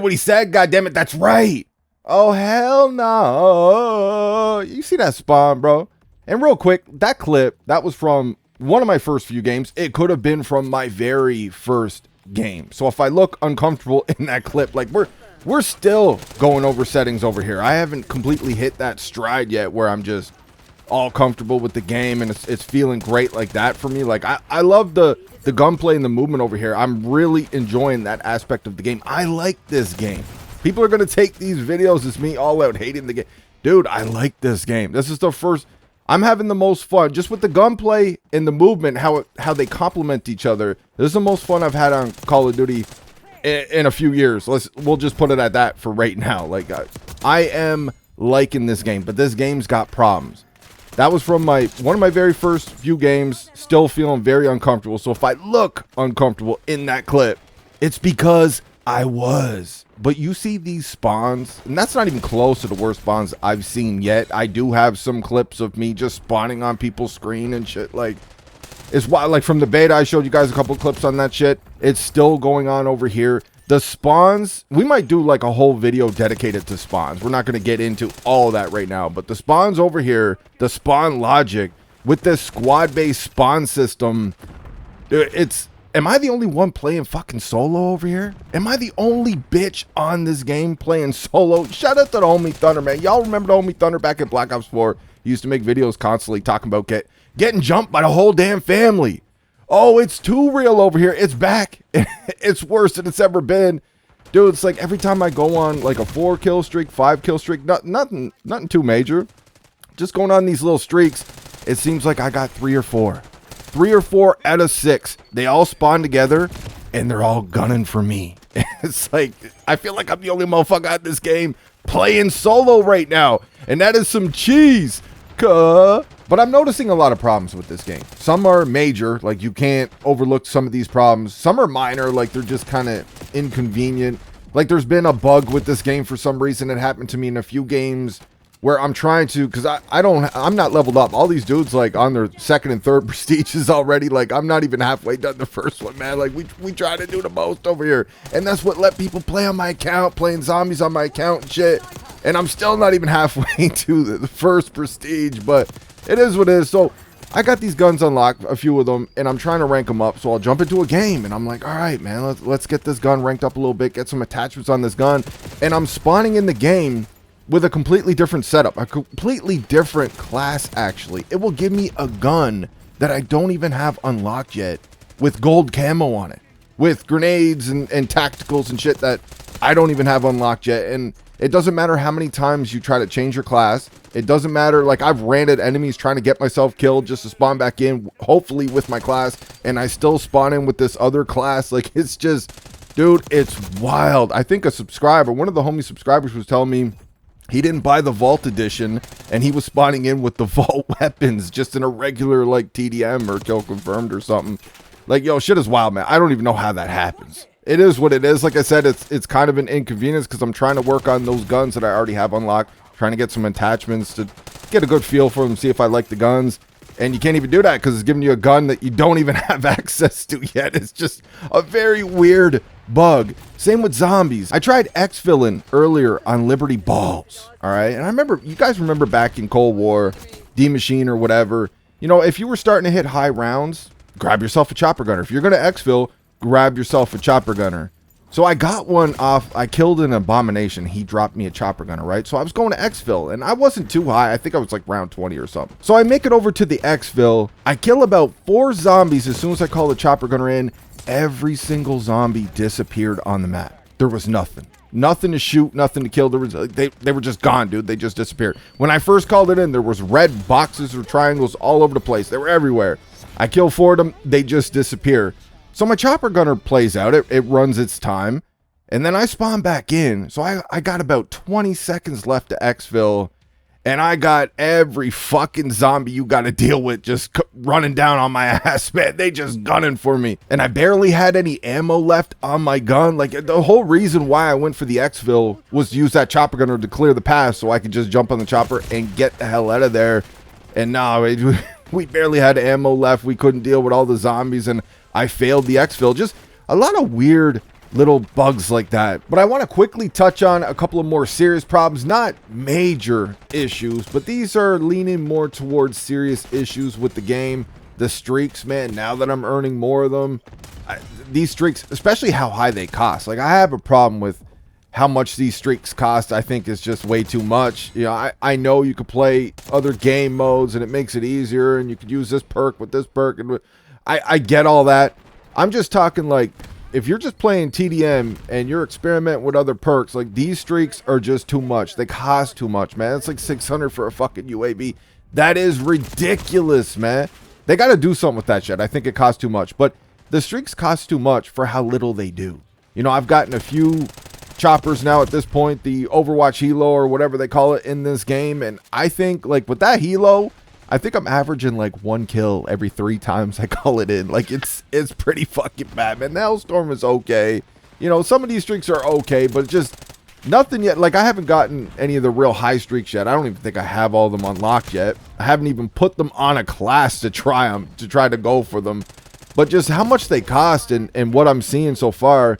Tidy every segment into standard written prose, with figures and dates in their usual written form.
what he said? God damn it, that's right. Oh, hell no. You see that spawn, bro? And real quick, that clip, that was from one of my first few games. It could have been from my very first game. So if I look uncomfortable in that clip, like we're still going over settings over here. I haven't completely hit that stride yet where I'm just all comfortable with the game and it's feeling great like that for me. Like I love the gunplay and the movement over here. I'm really enjoying that aspect of the game. I like this game. People are going to take these videos as me all out hating the game. Dude, I like this game. This is the first... I'm having the most fun just with the gunplay and the movement, how they complement each other. This is the most fun I've had on Call of Duty in a few years. We'll just put it at that for right now. Like I am liking this game, but this game's got problems. That was from one of my very first few games. Still feeling very uncomfortable. So if I look uncomfortable in that clip, it's because I was. But you see these spawns, and that's not even close to the worst spawns I've seen yet. I do have some clips of me just spawning on people's screen and shit. Like, it's wild. Like from the beta, I showed you guys a couple clips on that shit. It's still going on over here. The spawns, we might do like a whole video dedicated to spawns. We're not going to get into all that right now, but the spawns over here, the spawn logic with this squad-based spawn system, it's... Am I the only one playing fucking solo over here? Am I the only bitch on this game playing solo? Shout out to the homie Thunder, man. Y'all remember the homie Thunder back at Black Ops 4? He used to make videos constantly talking about getting jumped by the whole damn family. Oh, it's too real over here. It's back. It's worse than it's ever been. Dude, it's like every time I go on like a 4-kill streak, 5-kill streak, nothing too major. Just going on these little streaks, it seems like I got 3 or 4. 3 or 4 out of 6. They all spawn together, and they're all gunning for me. It's like, I feel like I'm the only motherfucker in this game playing solo right now. And that is some cheese. But I'm noticing a lot of problems with this game. Some are major, like you can't overlook some of these problems. Some are minor, like they're just kind of inconvenient. Like there's been a bug with this game for some reason. It happened to me in a few games where I'm trying to, because I'm not leveled up. All these dudes like on their 2nd and 3rd prestiges already. Like I'm not even halfway done the first one, man. Like we try to do the most over here, and that's what let people play on my account, playing zombies on my account and shit. And I'm still not even halfway to the first prestige, but it is what it is. So I got these guns unlocked, a few of them, and I'm trying to rank them up. So I'll jump into a game, and I'm like, all right, man, let's get this gun ranked up a little bit, get some attachments on this gun, and I'm spawning in the game with a completely different setup, a completely different class, actually. It will give me a gun that I don't even have unlocked yet with gold camo on it, with grenades and tacticals and shit that I don't even have unlocked yet. And it doesn't matter how many times you try to change your class. It doesn't matter. Like I've ran at enemies trying to get myself killed just to spawn back in, hopefully with my class, and I still spawn in with this other class. Like it's just, dude, it's wild. I think a subscriber, one of the homie subscribers was telling me he didn't buy the Vault Edition, and he was spawning in with the Vault weapons, just in a regular, like, TDM or Kill Confirmed or something. Like, yo, shit is wild, man. I don't even know how that happens. It is what it is. Like I said, it's kind of an inconvenience because I'm trying to work on those guns that I already have unlocked, trying to get some attachments to get a good feel for them, see if I like the guns. And you can't even do that because it's giving you a gun that you don't even have access to yet. It's just a very weird bug. Same with zombies. I tried exfilling earlier on Liberty Balls. All right. And I remember, you guys remember back in Cold War, D-Machine or whatever, you know, if you were starting to hit high rounds, grab yourself a chopper gunner. If you're going to exfil, grab yourself a chopper gunner. So I got one off. I killed an abomination. He dropped me a chopper gunner, right? So I was going to exfil, and I wasn't too high. I think I was like round 20 or something. So I make it over to the exfil. I kill about 4 zombies as soon as I call the chopper gunner in. Every single zombie disappeared on the map. There was nothing. Nothing to shoot, nothing to kill. There was they were just gone, dude. They just disappeared. When I first called it in, there was red boxes or triangles all over the place. They were everywhere. I kill 4 of them. They just disappear. So my chopper gunner plays out. It runs its time. And then I spawn back in. So I got about 20 seconds left to exfil. And I got every fucking zombie you got to deal with just running down on my ass, man. They just gunning for me. And I barely had any ammo left on my gun. Like, the whole reason why I went for the exfil was to use that chopper gunner to clear the path so I could just jump on the chopper and get the hell out of there. And no, we barely had ammo left. We couldn't deal with all the zombies, and I failed the exfil. Just a lot of weird little bugs like that. But I want to quickly touch on a couple of more serious problems, not major issues, but these are leaning more towards serious issues with the game. The streaks, man, now that I'm earning more of them, these streaks, especially how high they cost. Like, I have a problem with how much these streaks cost. I think is just way too much. You know, I know you could play other game modes and it makes it easier, and you could use this perk with this perk, and I get all that. I'm just talking like, if you're just playing TDM and you're experimenting with other perks, like, these streaks are just too much. They cost too much, man. It's like 600 for a fucking UAV. That is ridiculous, man. They got to do something with that shit. I think it costs too much, but the streaks cost too much for how little they do. You know, I've gotten a few choppers now at this point, the Overwatch helo or whatever they call it in this game, and I think, like, with that helo, I think I'm averaging like 1 kill every 3 times I call it in. Like, it's pretty fucking bad, man. The Hellstorm is okay. You know, some of these streaks are okay, but just nothing yet. Like, I haven't gotten any of the real high streaks yet. I don't even think I have all of them unlocked yet. I haven't even put them on a class to try them, to try to go for them. But just how much they cost and what I'm seeing so far,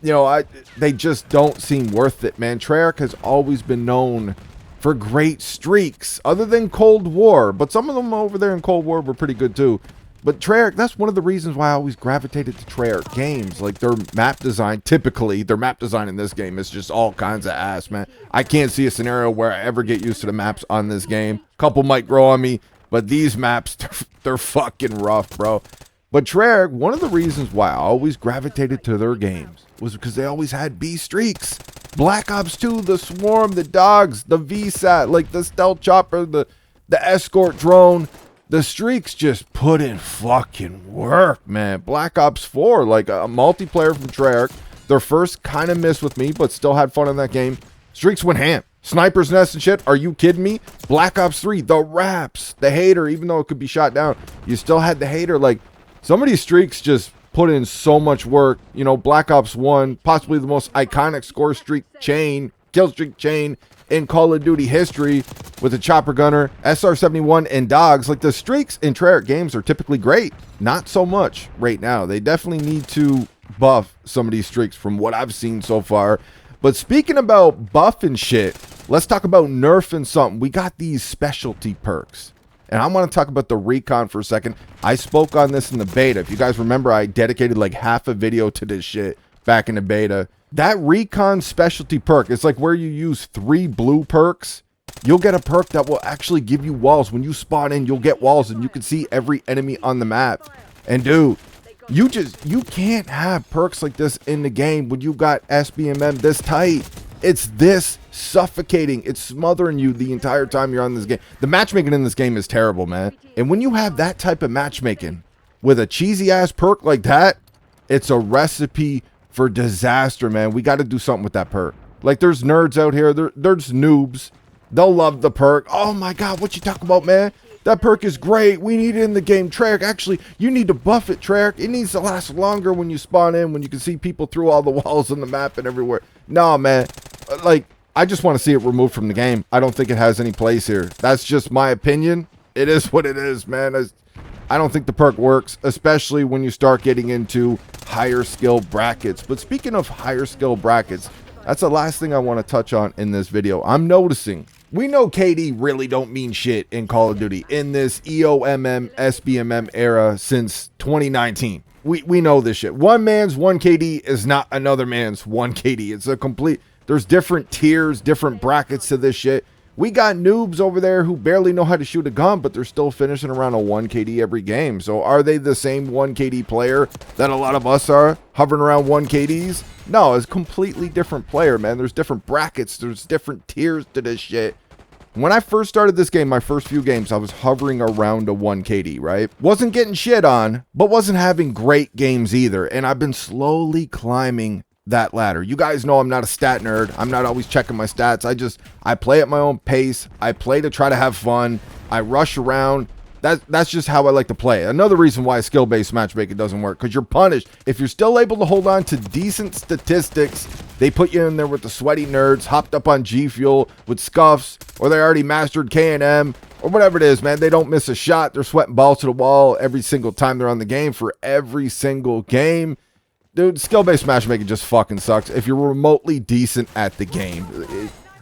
you know, they just don't seem worth it, man. Treyarch has always been known for great streaks, other than Cold War. But some of them over there in Cold War were pretty good too. But Treyarch, that's one of the reasons why I always gravitated to Treyarch games. Like, their map design, typically, their map design in this game is just all kinds of ass, man. I can't see a scenario where I ever get used to the maps on this game. A couple might grow on me, but these maps, they're fucking rough, bro. But Treyarch, one of the reasons why I always gravitated to their games was because they always had B streaks. Black Ops 2, the Swarm, the Dogs, the VSAT, like the Stealth Chopper, the Escort Drone. The streaks just put in fucking work, man. Black Ops 4, like a multiplayer from Treyarch. Their first kind of missed with me, but still had fun in that game. Streaks went ham. Sniper's Nest and shit. Are you kidding me? Black Ops 3, the Raps, the Hater, even though it could be shot down, you still had the Hater. Like, some of these streaks just put in so much work. You know, Black Ops 1, possibly the most iconic score streak chain, kill streak chain in Call of Duty history, with the Chopper Gunner, SR-71, and Dogs. Like, the streaks in Treyarch games are typically great. Not so much right now. They definitely need to buff some of these streaks from what I've seen so far. But speaking about buffing shit, let's talk about nerfing something. We got these specialty perks. And I want to talk about the recon for a second. I spoke on this in the beta. If you guys remember, I dedicated like half a video to this shit back in the beta. That recon specialty perk, it's like where you use 3 blue perks. You'll get a perk that will actually give you walls. When you spawn in, you'll get walls and you can see every enemy on the map. And dude, you can't have perks like this in the game when you got Sbmm this tight. It's this suffocating. It's smothering you the entire time you're on this game. The matchmaking in this game is terrible, man. And when you have that type of matchmaking with a cheesy ass perk like that, it's a recipe for disaster, man. We got to do something with that perk. Like, there's nerds out here. There's noobs. They'll love the perk. Oh my God, what you talking about, man? That perk is great. We need it in the game. Treyarch, actually, you need to buff it, Treyarch. It needs to last longer when you spawn in, when you can see people through all the walls on the map and everywhere. No, man. Like, I just want to see it removed from the game. I don't think it has any place here. That's just my opinion. It is what it is, man. I don't think the perk works, especially when you start getting into higher skill brackets. But speaking of higher skill brackets, that's the last thing I want to touch on in this video. I'm noticing, we know KD really don't mean shit in Call of Duty in this EOMM, SBMM era since 2019. We know this shit. One man's 1 KD is not another man's 1 KD. It's a complete, there's different tiers, different brackets to this shit. We got noobs over there who barely know how to shoot a gun, but they're still finishing around a 1 KD every game. So are they the same 1 KD player that a lot of us are, hovering around 1 KDs? No, it's a completely different player, man. There's different brackets. There's different tiers to this shit. When I first started this game, my first few games, I was hovering around a 1 KD, right? Wasn't getting shit on, but wasn't having great games either. And I've been slowly climbing that ladder. You guys know I'm not a stat nerd. I'm not always checking my stats. I play at my own pace. I play to try to have fun. I rush around. That's just how I like to play. Another reason why skill-based matchmaking doesn't work, because you're punished. If you're still able to hold on to decent statistics, they put you in there with the sweaty nerds, hopped up on G Fuel with scuffs, or they already mastered K&M, or whatever it is, man. They don't miss a shot. They're sweating balls to the wall every single time they're on the game for every single game. Dude, skill-based matchmaking just fucking sucks if you're remotely decent at the game.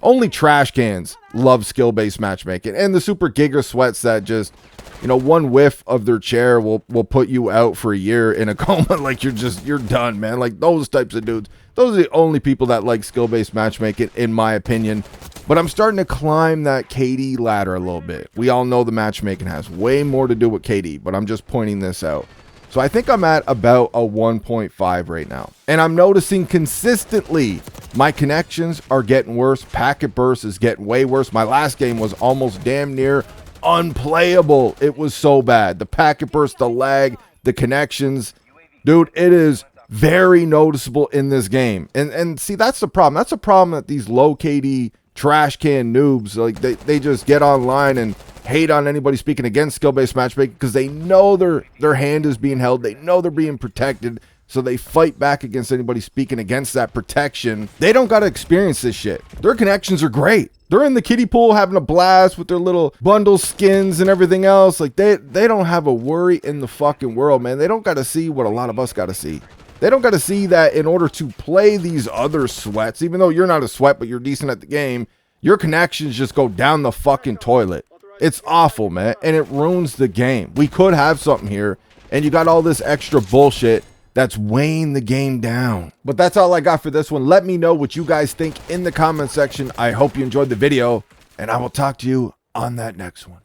Only trash cans love skill-based matchmaking, and the super giga sweats that just, you know, one whiff of their chair will put you out for a year in a coma. Like, you're done, man. Like, those types of dudes, those are the only people that like skill-based matchmaking, in my opinion. But I'm starting to climb that KD ladder a little bit. We all know the matchmaking has way more to do with KD, but I'm just pointing this out. So I think I'm at about a 1.5 right now. And I'm noticing consistently my connections are getting worse. Packet burst is getting way worse. My last game was almost damn near unplayable. It was so bad. The packet burst, the lag, the connections. Dude, it is very noticeable in this game. And see, that's the problem. That's the problem that these low KD trash can noobs, like they just get online and hate on anybody speaking against skill-based matchmaking because they know their hand is being held. They know they're being protected. So they fight back against anybody speaking against that protection. They don't got to experience this shit. Their connections are great. They're in the kiddie pool having a blast with their little bundle skins and everything else. Like they don't have a worry in the fucking world, man. They don't got to see what a lot of us got to see. They don't got to see that in order to play these other sweats, even though you're not a sweat, but you're decent at the game, your connections just go down the fucking toilet. It's awful, man, and it ruins the game. We could have something here, and you got all this extra bullshit that's weighing the game down. But that's all I got for this one. Let me know what you guys think in the comment section. I hope you enjoyed the video, and I will talk to you on that next one.